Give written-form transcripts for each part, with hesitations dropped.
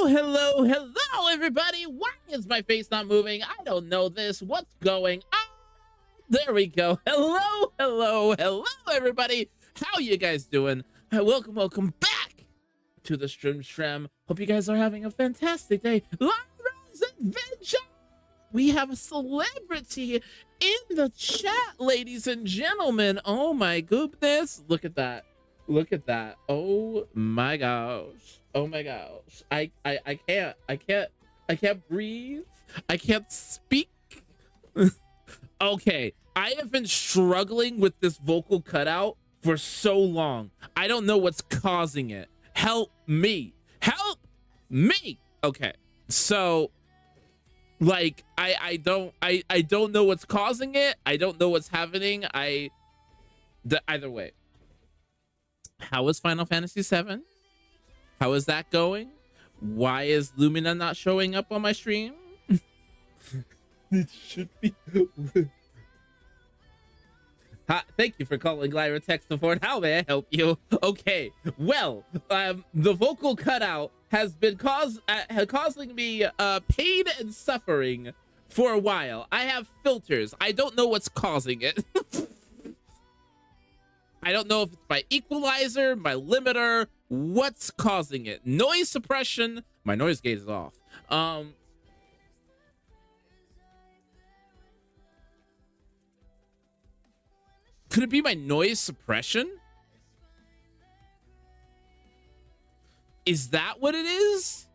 Hello, everybody. Why is my face not moving? I don't know this. What's going on? There we go. Hello, everybody. How you guys doing? Welcome back to the stream. Hope you guys are having a fantastic day. Lyra's Adventure. We have a celebrity in the chat, ladies and gentlemen. Oh my goodness. Look at that. Look at that. Oh my gosh. Oh my gosh. I can't breathe. I can't speak. Okay. I have been struggling with this vocal cutout for so long. I don't know what's causing it. Help me. Help me. Okay. So like I don't know what's causing it. I don't know what's happening. Either way. How is Final Fantasy VII? How is that going? Why is Lumina not showing up on my stream? It should be. Thank you for calling Lyra Tech Support. How may I help you? Okay, well, the vocal cutout has been causing me pain and suffering for a while. I have filters. I don't know what's causing it. I don't know if it's my equalizer, my limiter, what's causing it. Noise suppression. My noise gate is off. Could it be my noise suppression? Is that what it is?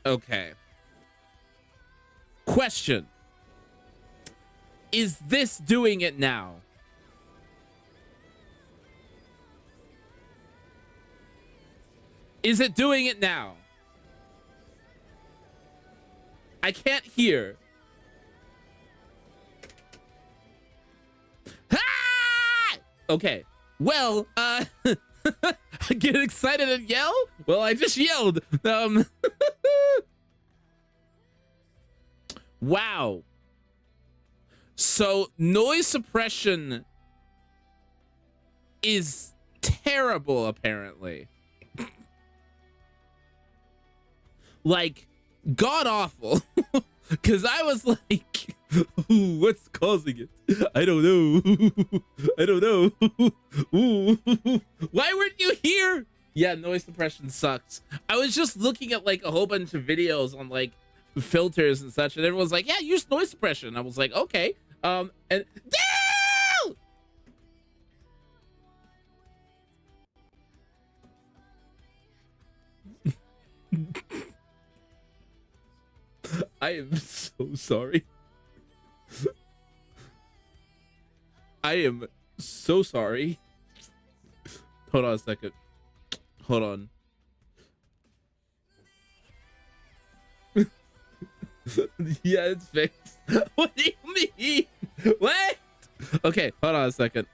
Okay. Question. Is this doing it now? Is it doing it now? I can't hear. Ah! Okay. Well, get excited and yell? Well, I just yelled. Wow. So noise suppression is terrible, apparently. Like, god awful. Because I was like, ooh, what's causing it? I don't know. I don't know. Ooh. Why weren't you here? Yeah, noise suppression sucks. I was just looking at like a whole bunch of videos on like filters and such, and everyone's like, yeah, use noise suppression. I was like, okay. And no! I am so sorry. I am so sorry. Hold on a second. Hold on. Yeah, it's fixed. What do you mean? What? Okay, hold on a second.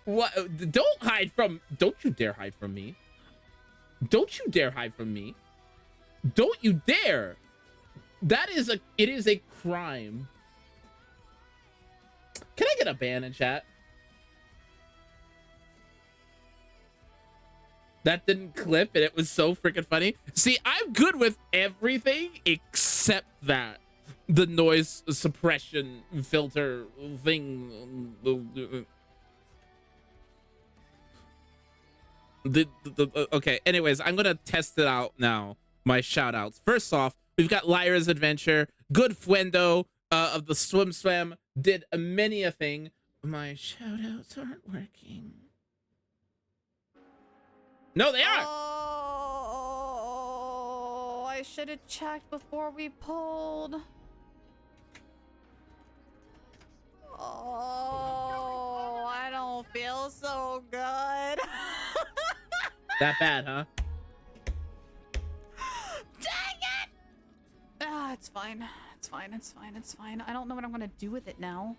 What? Don't hide from. Don't you dare hide from me. Don't you dare hide from me. Don't you dare. That is a. It is a crime. Can I get a ban in chat? That didn't clip and it was so freaking funny. See, I'm good with everything except that. The noise suppression filter thing. Okay, anyways, I'm gonna test it out now. My shout outs. First off, we've got Lyra's Adventure. Good Fuendo of the Swim did many a thing. My shout outs aren't working. No, they aren't. Oh, I should have checked before we pulled. Oh, I don't feel so good. That bad, huh? Dang it! Ah, it's fine. It's fine. It's fine. It's fine. I don't know what I'm gonna do with it now.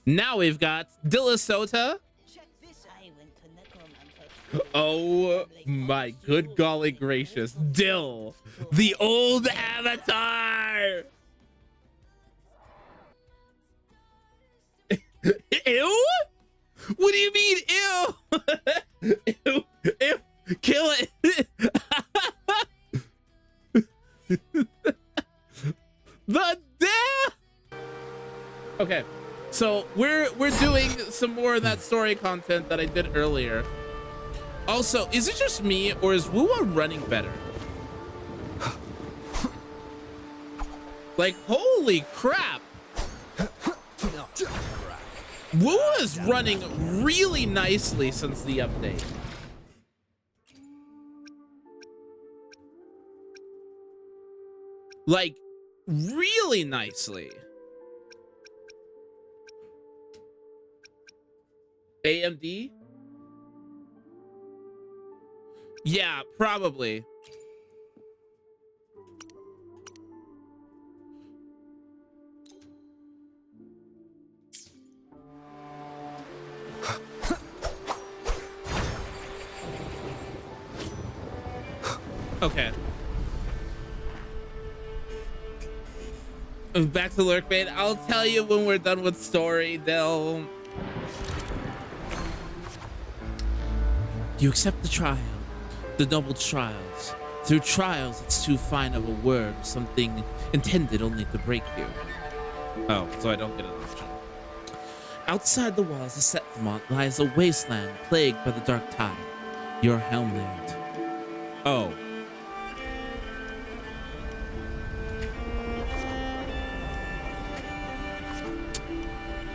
Now we've got Dillasota. Check this. I went to necromancer Oh my good golly gracious. Dill, the old avatar. Ew? What do you mean, ew? Ew, ew, kill it. The damn. Okay, so we're doing some more of that story content that I did earlier. Also, is it just me or is Wuwa running better? Like, holy crap. Wuwa is running really nicely since the update. Like, really nicely. AMD? Yeah, probably. Okay. Back to Lurkbait. I'll tell you when we're done with story, Del. You accept the trial, the noble trials. Through trials, it's too fine of a word, something intended only to break you. Oh, so I don't get an option. Outside the walls of Setmont lies a wasteland plagued by the dark tide. Your Helmland. Oh.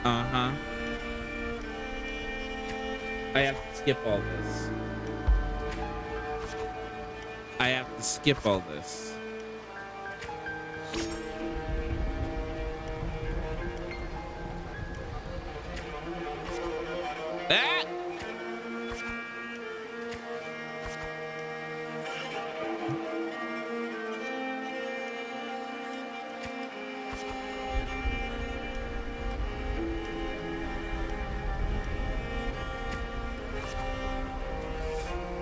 Uh-huh. I have to skip all this. I have to skip all this. Ah!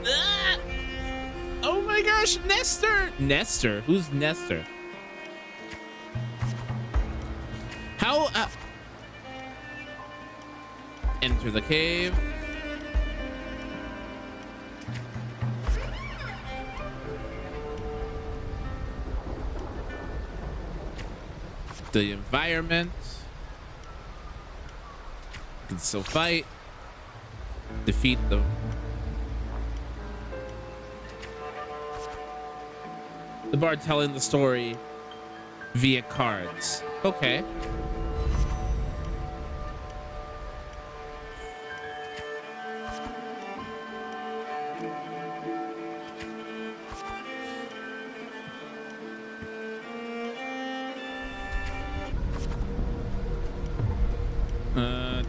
Ah! Oh my gosh, Nestor! Nestor? Who's Nestor? How? Enter the cave. The environment. You can still fight. Defeat the... The bard telling the story via cards. Okay.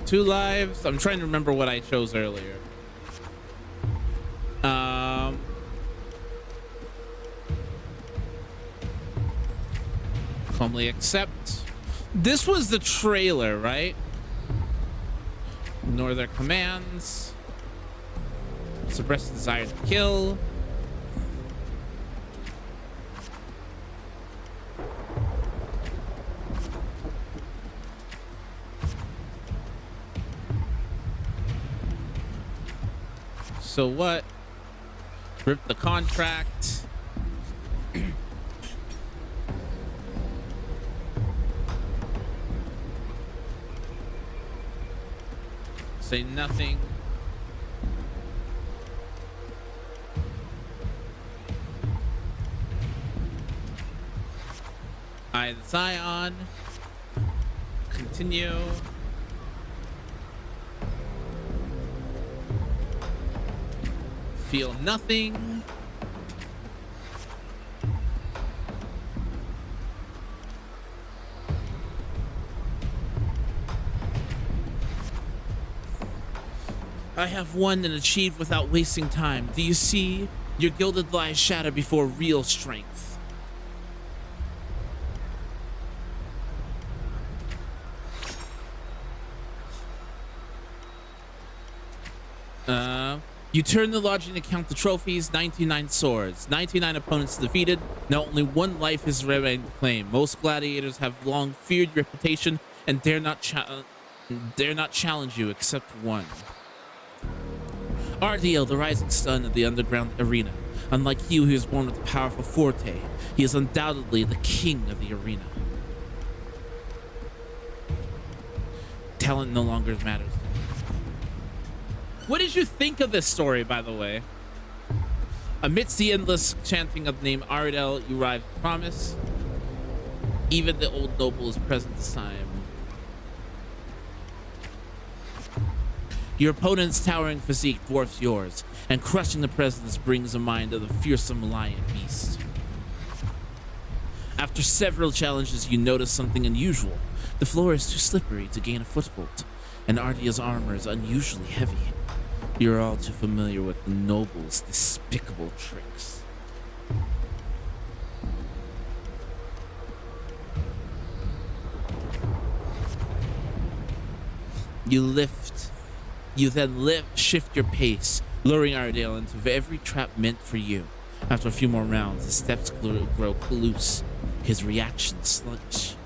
Two lives. I'm trying to remember what I chose earlier. Calmly accept. This was the trailer, right? Ignore their commands. Suppress desire to kill. So what? Rip the contract. Say nothing. Eye the Scion. Continue. Feel nothing. I have won and achieved without wasting time. Do you see? Your gilded lies shatter before real strength. You turn the lodging to count the trophies, 99 swords, 99 opponents defeated. Now only one life is remained to claim. Most gladiators have long feared your reputation and dare not challenge you except one. RDL, the rising sun of the underground arena. Unlike you, he was born with a powerful forte. He is undoubtedly the king of the arena. Talent no longer matters. What did you think of this story, by the way? Amidst the endless chanting of the name Ardell, you arrive at promise. Even the old noble is present this time. Your opponent's towering physique dwarfs yours, and crushing the presence brings a mind of the fearsome lion beast. After several challenges, you notice something unusual. The floor is too slippery to gain a foothold, and Ardia's armor is unusually heavy. You're all too familiar with the noble's despicable tricks. You then shift your pace, luring Ardale into every trap meant for you. After a few more rounds, the steps grow loose, his reaction sluggish.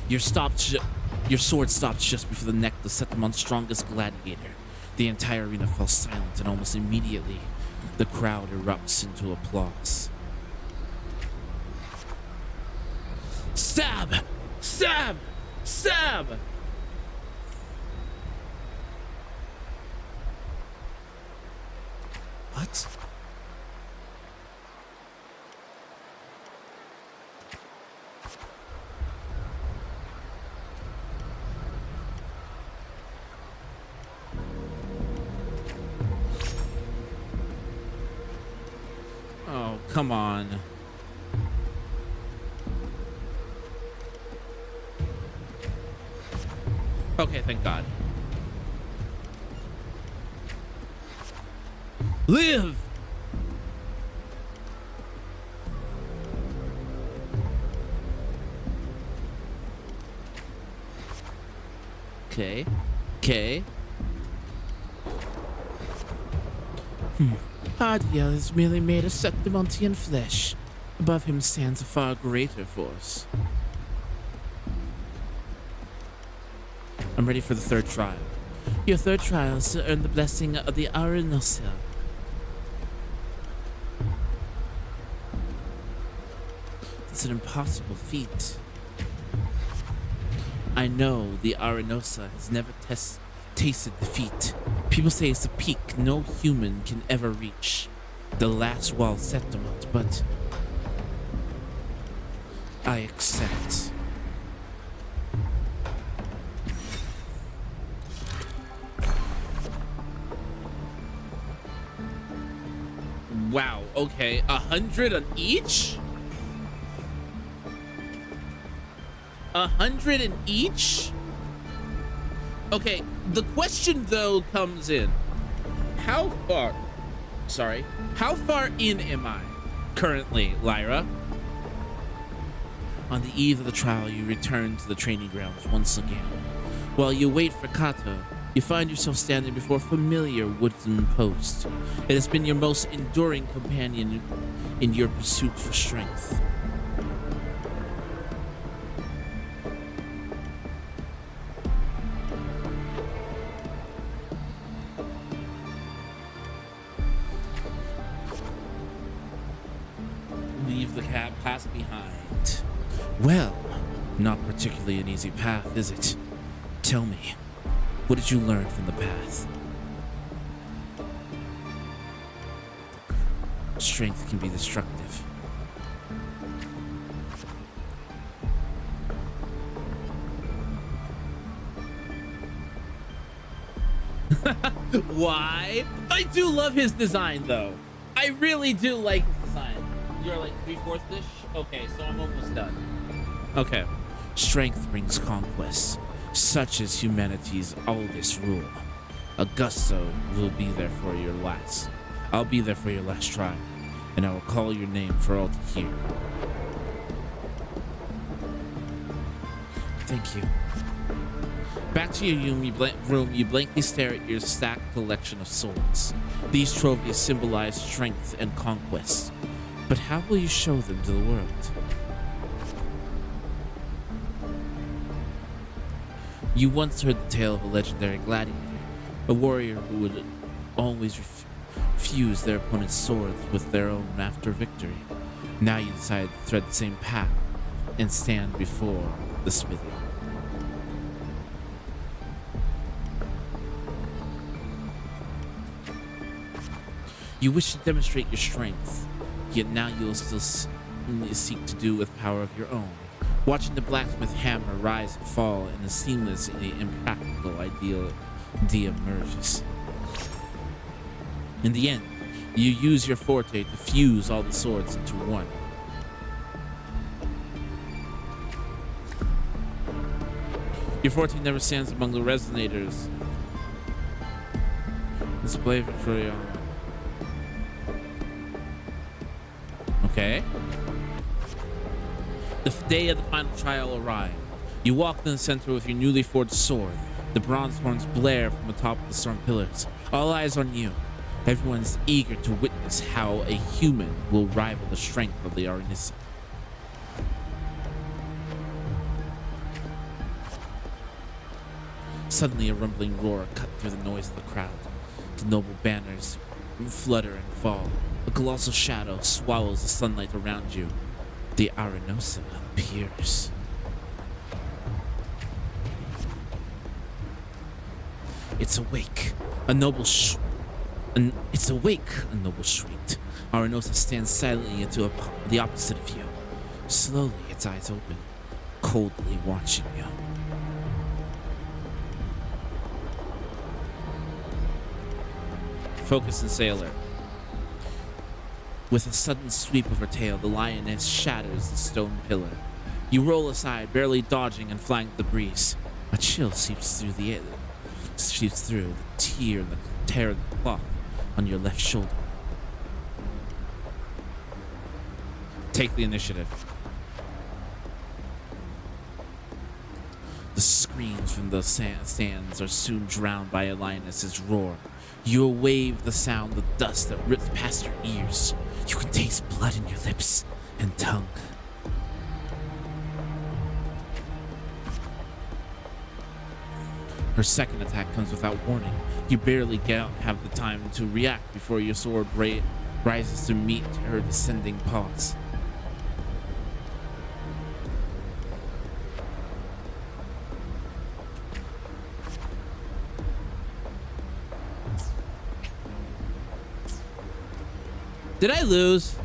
Your sword stops just before the neck to set them on strongest gladiator. The entire arena falls silent, and almost immediately, the crowd erupts into applause. Stab! Stab! Stab! What? Oh, come on. Okay, thank God. Live! Okay. Okay. Ardiel is merely made of Septimontian flesh. Above him stands a far greater force. I'm ready for the third trial. Your third trial is to earn the blessing of the Arenosa. It's an impossible feat. I know the Arenosa has never tasted defeat. People say it's a peak no human can ever reach. The last wall Septimont, but I accept. Wow, okay, 100 on each? 100 in each? Okay, the question though comes in. How far in am I currently, Lyra? On the eve of the trial, you return to the training grounds once again. While you wait for Kato, you find yourself standing before a familiar wooden post. It has been your most enduring companion in your pursuit for strength. Leave the past behind. Well, not particularly an easy path, is it? Tell me, what did you learn from the path? Strength can be destructive. Why? I do love his design, though. I really do like his design. You're like 3/4-ish? Okay, so I'm almost done. Okay. Strength brings conquest, such as humanity's oldest rule. Augusto will be there for your last. I'll be there for your last trial, and I will call your name for all to hear. Thank you. Back to your room, you blankly stare at your stacked collection of swords. These trophies symbolize strength and conquest. But how will you show them to the world? You once heard the tale of a legendary gladiator, a warrior who would always fuse their opponent's swords with their own after victory. Now you decide to thread the same path and stand before the smithy. You wish to demonstrate your strength, yet now you will still seek to do with power of your own. Watching the blacksmith hammer rise and fall in a seamless and impractical idea emerges. In the end, you use your forte to fuse all the swords into one. Your forte never stands among the resonators. Display Victoria. Okay. The day of the final trial arrived. You walk in the center with your newly forged sword. The bronze horns blare from atop the stone pillars. All eyes on you. Everyone's eager to witness how a human will rival the strength of the Aranissa. Suddenly, a rumbling roar cut through the noise of the crowd. The noble banners flutter and fall. A colossal shadow swallows the sunlight around you. The Aranissa appears. It's awake. It's awake, a noble shrieked. Aranissa stands silently to the opposite of you. Slowly, its eyes open, coldly watching you. Focus and sailor. With a sudden sweep of her tail, the lioness shatters the stone pillar. You roll aside, barely dodging and flying the breeze. A chill seeps through the tear and the tear of the cloth on your left shoulder. Take the initiative. The screams from the stands are soon drowned by a lioness's roar. You wave the sound of dust that rips past your ears. You can taste blood in your lips and tongue. Her second attack comes without warning. You barely have the time to react before your sword rises to meet her descending paws. Did I lose?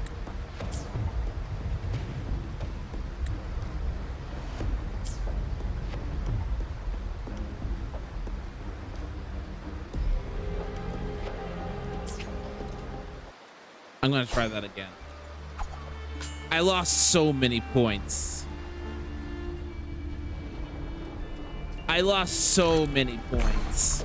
I'm gonna try that again. I lost so many points. I lost so many points.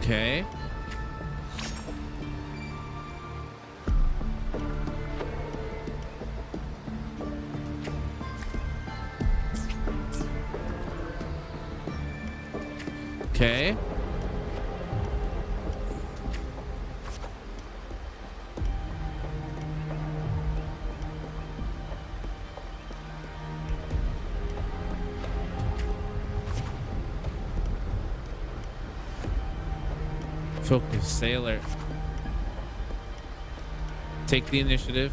Okay. Okay. Focus, sailor. Take the initiative.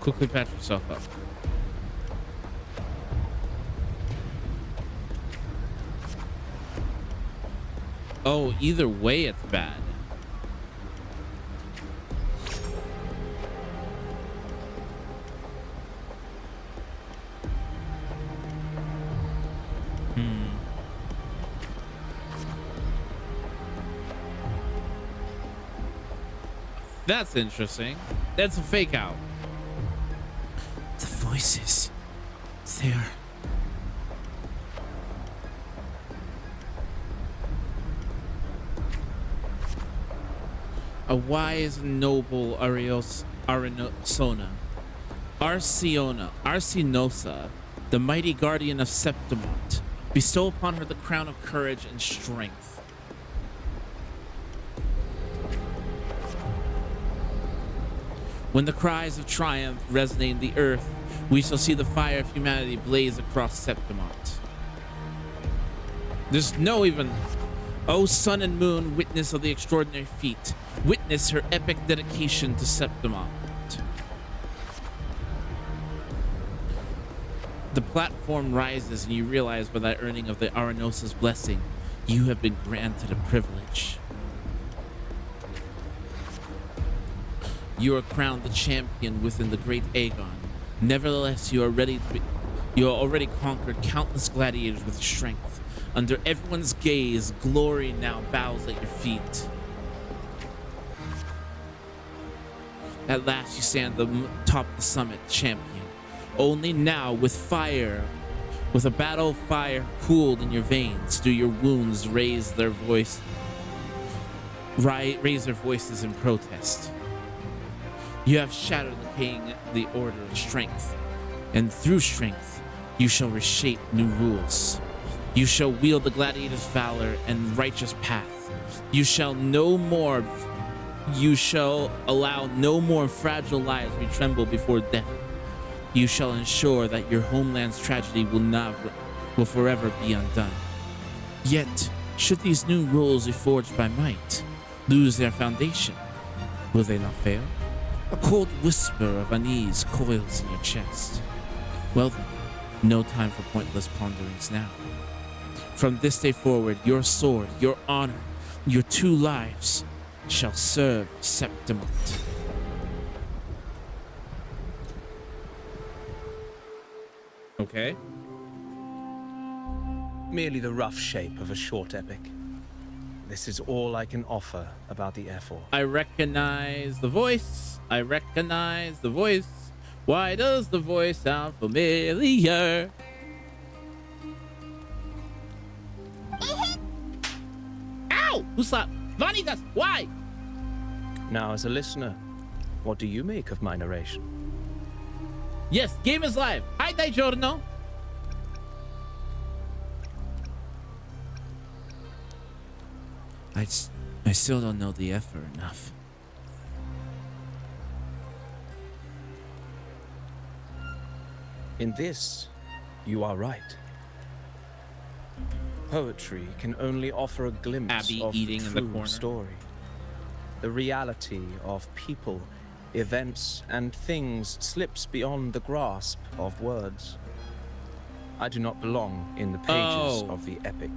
Quickly patch yourself up. Oh, either way it's bad. That's interesting. That's a fake out. The voices. They're... A wise and noble Arsinosa, the mighty guardian of Septimont, bestow upon her the crown of courage and strength. When the cries of triumph resonate in the earth, we shall see the fire of humanity blaze across Septimont. There's no even... O sun and moon, witness of the extraordinary feat. Witness her epic dedication to Septimont. The platform rises and you realize by the earning of the Aranosa's blessing, you have been granted a privilege. You are crowned the champion within the great Aegon. Nevertheless, you already conquered countless gladiators with strength. Under everyone's gaze, glory now bows at your feet. At last you stand at the top of the summit, champion. Only now, with a battle fire cooled in your veins, do your wounds raise their voices in protest. You have shattered the order of strength, and through strength, you shall reshape new rules. You shall wield the gladiator's valor and righteous path. You shall allow no more fragile lives to be trembled before death. You shall ensure that your homeland's tragedy will forever be undone. Yet, should these new rules, forged by might, lose their foundation, will they not fail? A cold whisper of unease coils in your chest. Well then, no time for pointless ponderings now. From this day forward, your sword, your honor, your 2 lives shall serve Septimont. Okay. Merely the rough shape of a short epic. This is all I can offer about the F4. I recognize the voice. I recognize the voice. Why does the voice sound familiar? Ow! Who slapped? Vanitas, why? Now, as a listener, what do you make of my narration? Yes, game is live. Hi, Giorno. I still don't know the effort enough. In this, you are right. Poetry can only offer a glimpse Abby of eating the in the true corner. story. The reality of people, events, and things slips beyond the grasp of words. I do not belong in the pages of the epic,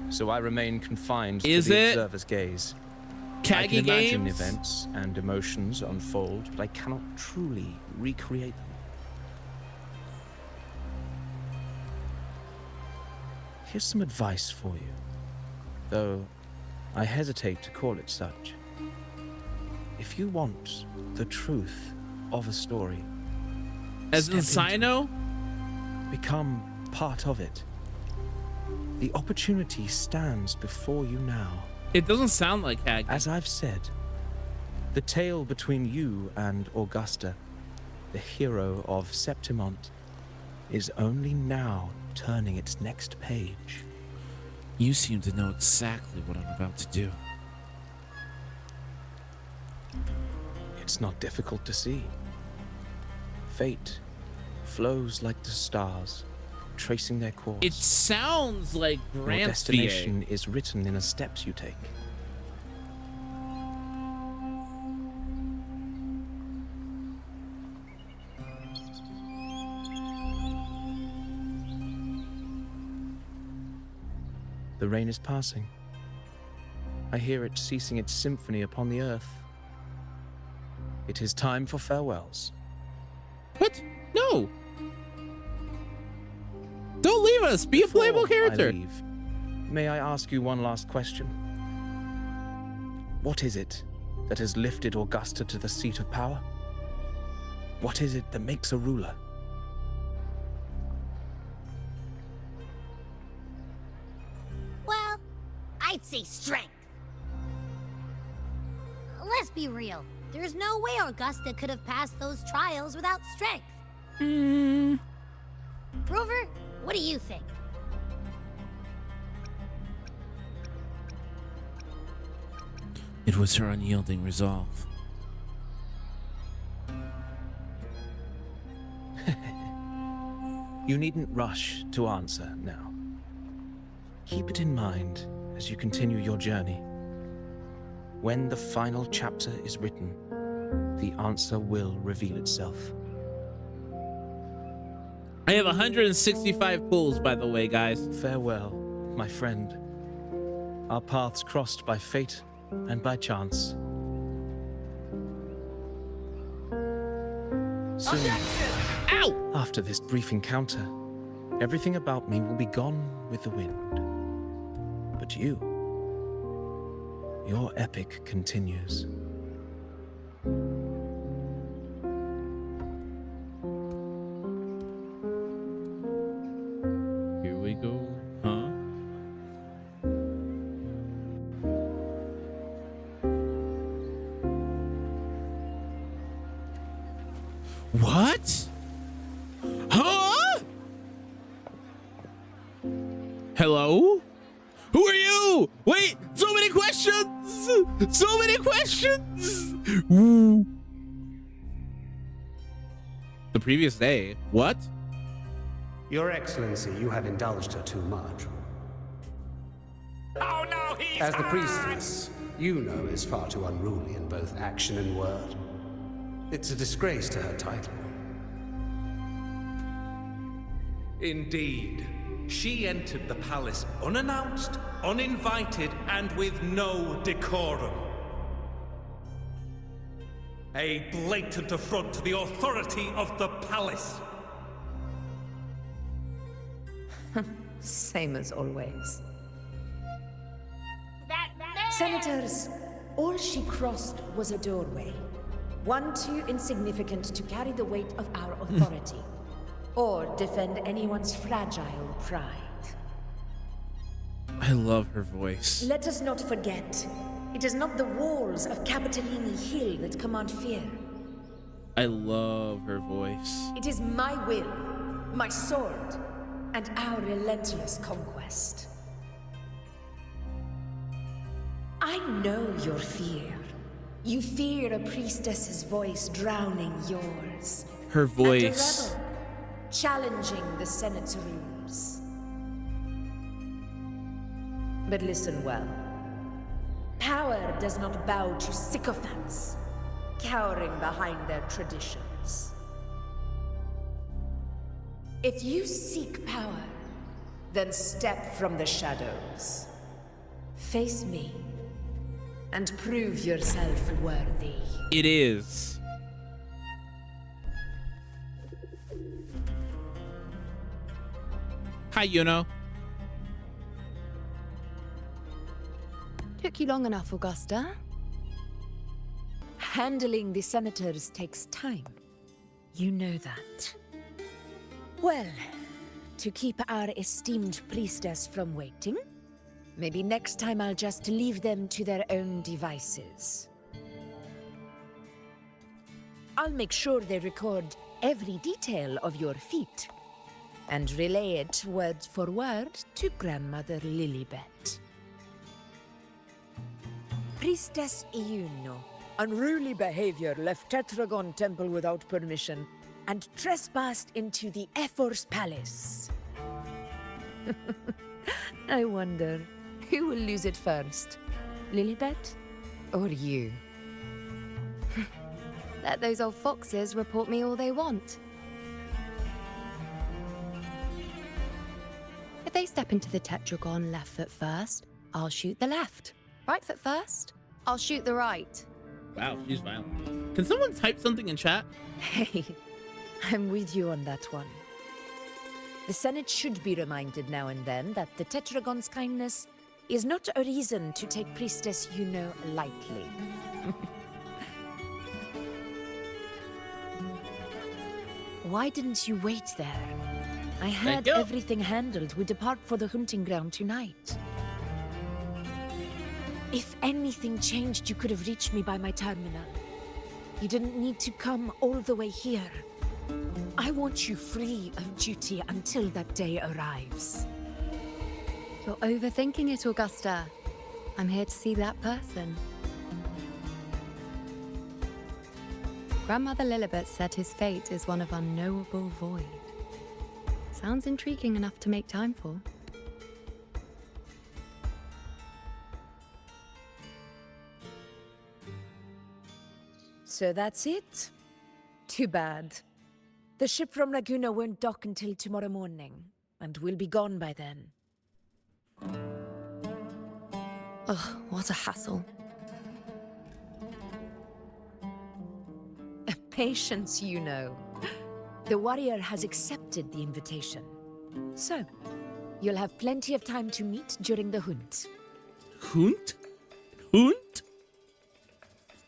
so I remain confined to the observer's gaze. I can imagine events and emotions unfold, but I cannot truly recreate them. Here's some advice for you, though I hesitate to call it such. If you want the truth of a story, As in Sino? become part of it. The opportunity stands before you now. It doesn't sound like Hag. As I've said, the tale between you and Augusta, the hero of Septimont, is only now turning its next page. You seem to know exactly what I'm about to do. It's not difficult to see. Fate flows like the stars, tracing their course. It sounds like Your Grant's destination is written in the steps you take. The rain is passing. I hear it ceasing its symphony upon the earth. It is time for farewells. What? No. Don't leave us. Be a playable Before character. I leave, may I ask you one last question? What is it that has lifted Augusta to the seat of power? What is it that makes a ruler? Well, I'd say strength. Let's be real. There's no way Augusta could have passed those trials without strength. Rover, what do you think? It was her unyielding resolve. You needn't rush to answer now. Keep it in mind as you continue your journey. When the final chapter is written, the answer will reveal itself. I have 165 pulls, by the way, guys. Farewell, my friend. Our paths crossed by fate and by chance. Soon, Ow! after this brief encounter, everything about me will be gone with the wind. But you, your epic continues. Here we go. Huh? What? Huh? Hello? Who are you? Wait, so many questions! So many questions! Ooh. The previous day. What? Your Excellency, you have indulged her too much. Oh no, he's As the priestess, you know is far too unruly in both action and word. It's a disgrace to her title. Indeed. She entered the palace unannounced, uninvited, and with no decorum. A blatant affront to the authority of the palace. Same as always. Senators, all she crossed was a doorway. One too insignificant to carry the weight of our authority, or defend anyone's fragile pride. I love her voice. Let us not forget, it is not the walls of Capitolini Hill that command fear. I love her voice. It is my will, my sword, and our relentless conquest. I know your fear. You fear a priestess's voice drowning yours. Her And a voice. rebel challenging the Senate's rules. But listen well. Power does not bow to sycophants, cowering behind their traditions. If you seek power, then step from the shadows. Face me, and prove yourself worthy. It is. Hi, Yuno. Took you long enough, Augusta. Handling the senators takes time. You know that. Well, to keep our esteemed priestess from waiting, maybe next time I'll just leave them to their own devices. I'll make sure they record every detail of your feat and relay it word for word to Grandmother Lilibet. Priestess Iuno, unruly behavior, left Tetragon Temple without permission and trespassed into the Ephor's palace. I wonder, who will lose it first? Lilibet or you? Let those old foxes report me all they want. If they step into the tetragon left foot first, I'll shoot the left. Right foot first, I'll shoot the right. Wow, she's violent. Can someone type something in chat? Hey, I'm with you on that one. The Senate should be reminded now and then that the Tetragon's kindness is not a reason to take Priestess Yuno lightly. Why didn't you wait there? I had you. everything handled. We depart for the hunting ground tonight. If anything changed, you could have reached me by my terminal. You didn't need to come all the way here. I want you free of duty until that day arrives. You're overthinking it, Augusta. I'm here to see that person. Grandmother Lilibet said his fate is one of unknowable void. Sounds intriguing enough to make time for. So that's it? Too bad. The ship from Laguna won't dock until tomorrow morning, and we'll be gone by then. Ugh, what a hassle. Patience, you know. The warrior has accepted the invitation. So, you'll have plenty of time to meet during the hunt. Hunt? Hunt?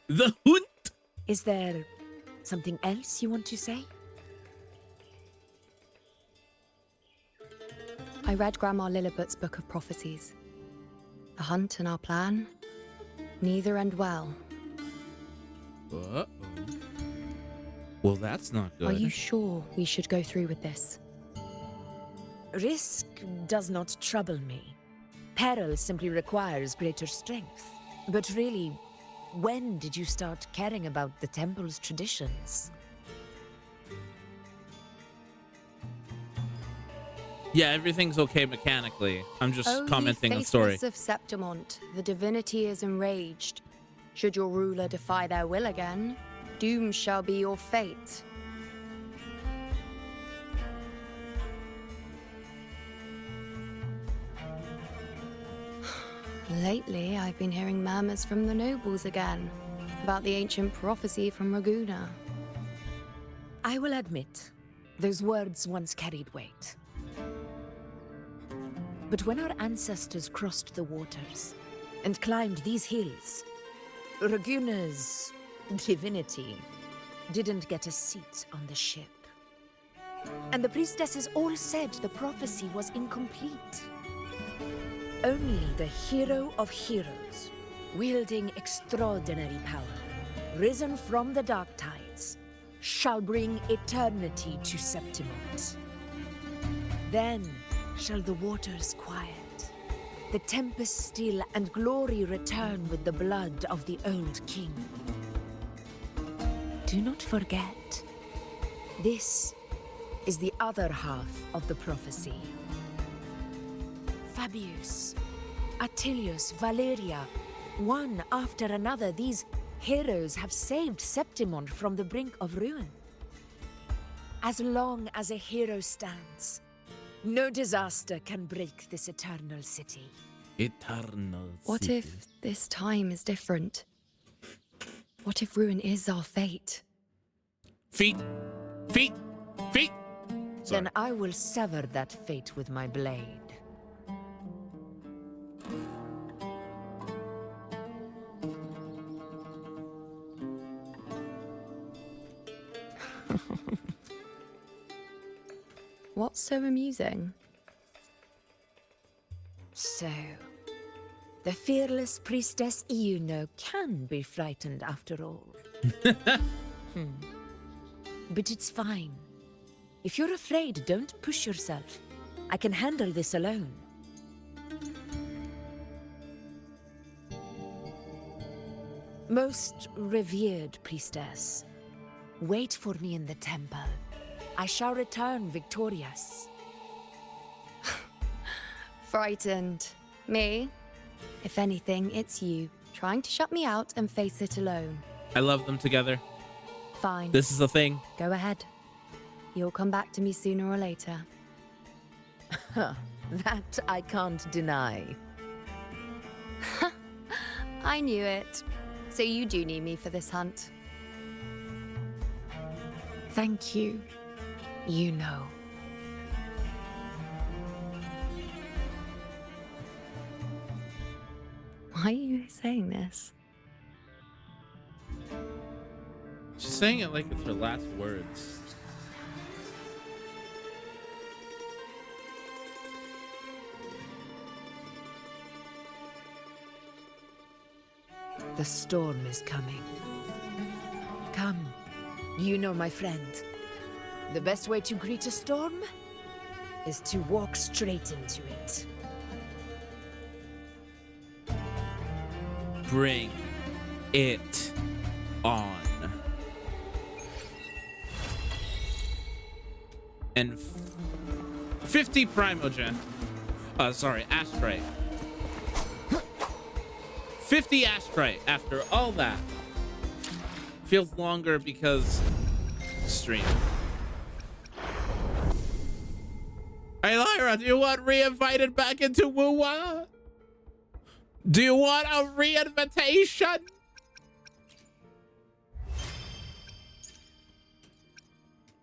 The hunt? Is there something else you want to say? I read Grandma Lilibet's book of prophecies. The hunt and our plan, neither end well. Uh-oh. Well, that's not good. Are you sure we should go through with this? Risk does not trouble me. Peril simply requires greater strength. But really, when did you start caring about the temple's traditions? Yeah, everything's okay mechanically. I'm just O commenting ye on story. faithless of Septimont, the divinity is enraged. Should your ruler defy their will again, doom shall be your fate. Lately, I've been hearing murmurs from the nobles again about the ancient prophecy from Raguna. I will admit, those words once carried weight. But when our ancestors crossed the waters and climbed these hills, Raguna's divinity didn't get a seat on the ship. And the priestesses all said the prophecy was incomplete. Only the hero of heroes, wielding extraordinary power, risen from the dark tides, shall bring eternity to Septimont. Then shall the waters quiet, the tempest still, and glory return with the blood of the old king. Do not forget, this is the other half of the prophecy. Fabius, Attilius, Valeria, one after another, these heroes have saved Septimont from the brink of ruin. As long as a hero stands, no disaster can break this eternal city. Eternal. What city. if this time is different? What if ruin is our fate? Feet. Feet. Feet. Sorry. Then I will sever that fate with my blade. What's so amusing? So, the fearless priestess Iuno can be frightened after all. But it's fine. If you're afraid, don't push yourself. I can handle this alone. Most revered priestess, wait for me in the temple. I shall return victorious. Frightened. Me? If anything, it's you, trying to shut me out and face it alone. I love them together. Fine. This is a thing. Go ahead. You'll come back to me sooner or later. That I can't deny. I knew it. So you do need me for this hunt. Thank you. You know. Why are you saying this? She's saying it like it's her last words. The storm is coming. Come. You know, my friend, the best way to greet a storm is to walk straight into it. Bring it on. And 50 Primogen. Sorry, Astrite. 50 Astrite after all that. Feels longer because stream. Hey Lyra, do you want re-invited back into Wuwa? Do you want a re-invitation?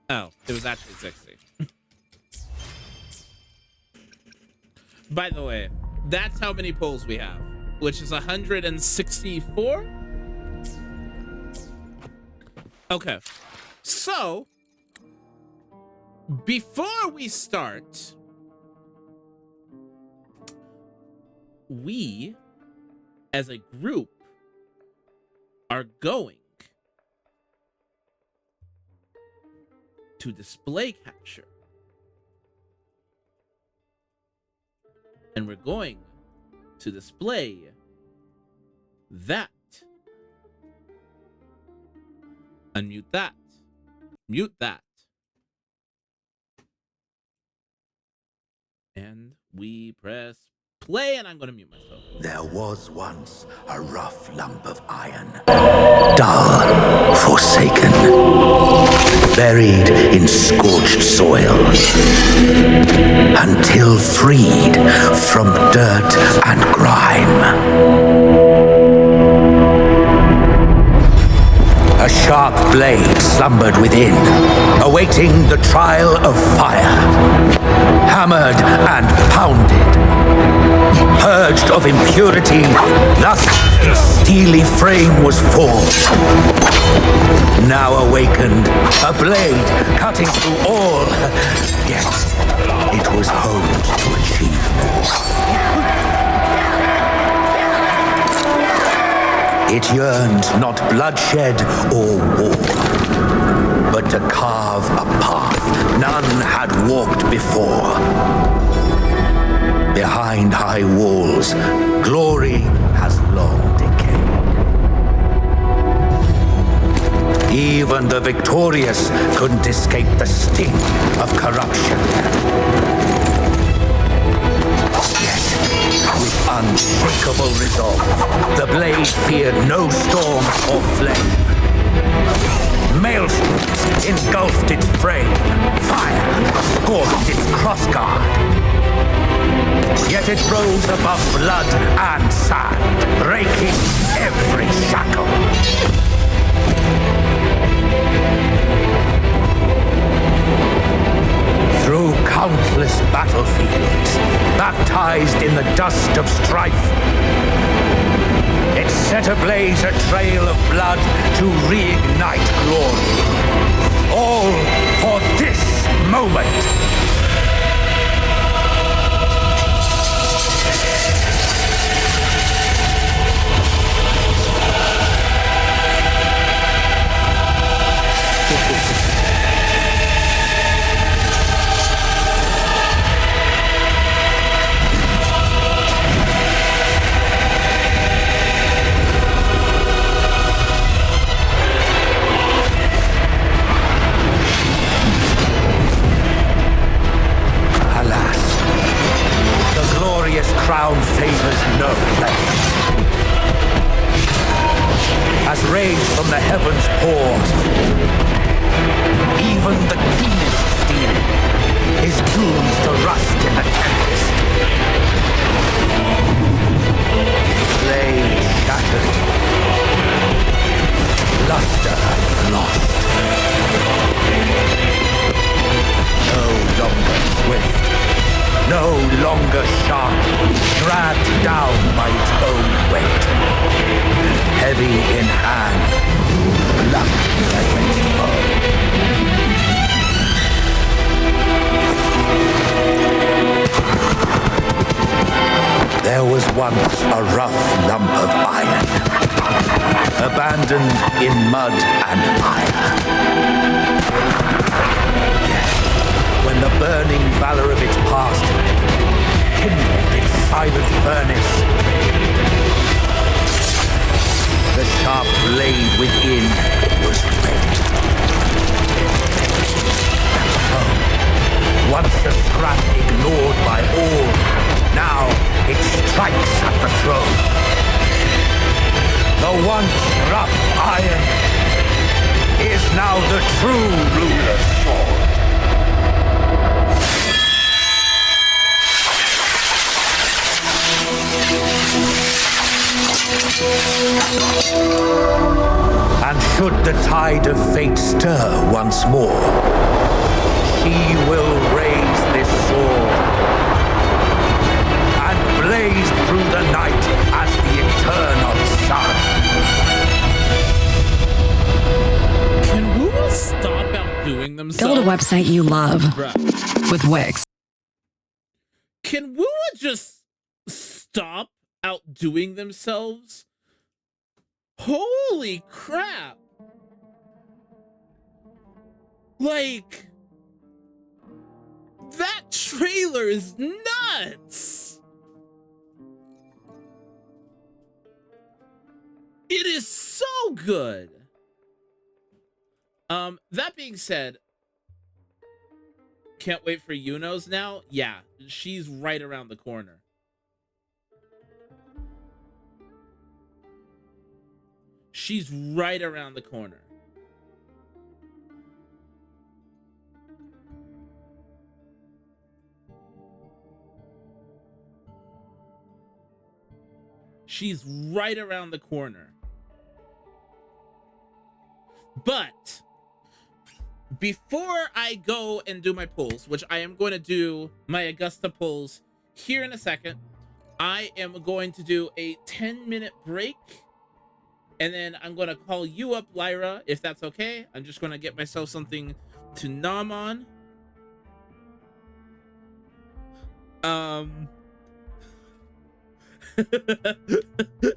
Oh, it was actually 60. By the way, that's how many polls we have, which is 164. Okay, so before we start, we as a group are going to display capture. And we're going to display that. Unmute that. Mute that. And we press play, and I'm going to mute myself. There was once a rough lump of iron, dull, forsaken, buried in scorched soil, until freed from dirt and grime. A sharp blade slumbered within, awaiting the trial of fire. Hammered and pounded, purged of impurity, thus its steely frame was forged. Now awakened, a blade cutting through all, yet it was honed to achieve more. It yearned not bloodshed or war, but to carve a path none had walked before. Behind high walls, glory has long decayed. Even the victorious couldn't escape the sting of corruption. With unshakable resolve, the blade feared no storm or flame. Maelstroms engulfed its frame, fire scorched its crossguard. Yet it rose above blood and sand, breaking every shackle. Through countless battlefields, baptized in the dust of strife, it set ablaze a trail of blood to reignite glory. All for this moment. Crown favors no less. As rain from the heavens pours, even the keenest steel is doomed to rust in the tempest. Blade shattered, luster lost. No longer swift, no longer sharp, dragged down by its own weight. Heavy in hand, blunt like its foe. There was once a rough lump of iron, abandoned in mud and mire. Yet, when the burning valor of its past kindled its silent furnace, the sharp blade within was red. And so, once a scrap ignored by all, now it strikes at the throne. The once rough iron is now the true ruler's sword. And should the tide of fate stir once more, she will raise this sword and blaze through the night as the eternal sun. Can Woo stop outdoing themselves? Build a website you love Bruh. with Wix. Can Woo just stop outdoing themselves? Holy crap! Like, that trailer is nuts! It is so good! That being said, can't wait for Yuno's now? Yeah, she's right around the corner. She's right around the corner. She's right around the corner. But before I go and do my polls, which I am going to do my Augusta polls here in a second, I am going to do a 10-minute break. And then I'm going to call you up, Lyra, if that's okay. I'm just going to get myself something to nom on.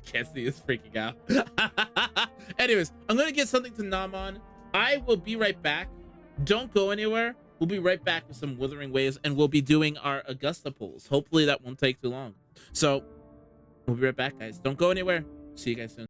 Cassie is freaking out. Anyways, I'm going to get something to nom on. I will be right back. Don't go anywhere. We'll be right back with some Wuthering Waves, and we'll be doing our Augusta polls. Hopefully that won't take too long. So, we'll be right back, guys. Don't go anywhere. See you guys soon.